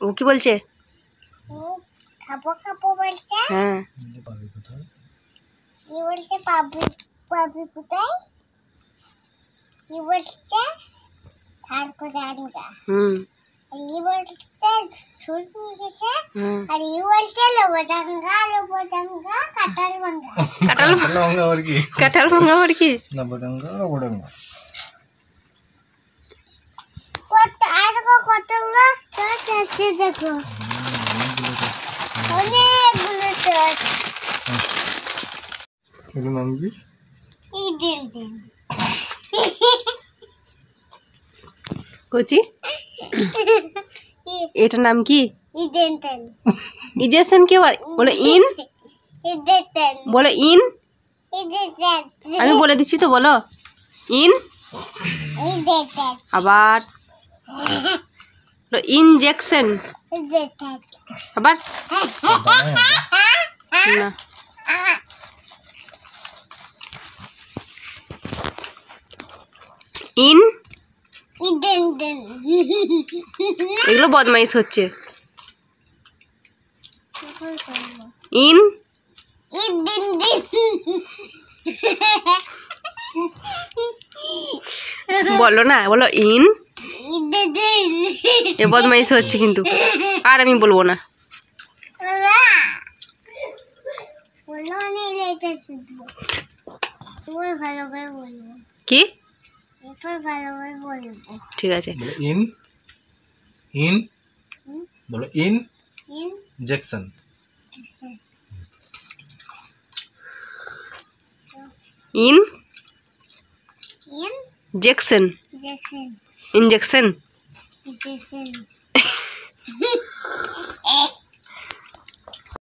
ও কি বলছে? ও খাবো খাবো বলছে। হ্যাঁ পাবি কোথায়? কি বলছে পাবি পাবি কোথায়? কি বলছে তারপরে আনগা। ই বলছে ছুট নিয়ে গেছে আর ই বলছে লোবডাঙ্গা লোবডাঙ্গা কাঁঠাল ভাঙ্গা। কাঁঠাল ভাঙা আর কি? কাঁঠাল ভাঙা আবার কি? লোবডাঙ্গা। কত আর কতগুলো চোখ আছে দেখো, অনেকগুলো চোখ। এগুলো নাম কি? এই দিন দিন কচি এটার নাম কি? এই দিন দিন ইজেকশন কি বলে? ইন এই দিন দিন বলে ইন। এই দিন দিন আমি বলে দিচ্ছি তো, বলো ইন। এই দিন দিন আবার ইনজেকশন। এই দিন দিন আবার না, ইন। এই দিন দিন এগুলো বদমাইশ হচ্ছে। ইন এই দিন দিন বলো না, বলো ইন। এই দিন দিন এ বদমাইশ হচ্ছে কিন্তু, আর আমি বলবো না। বলো নেই লেগে শুধু তোমার ভালো করে বলবো, কি? এরপর ভালো করে বলবো। ঠিক আছে। বলো ইন। ইন বলো in injection. In injection. জেকশন ইনজেকশন। জেকশন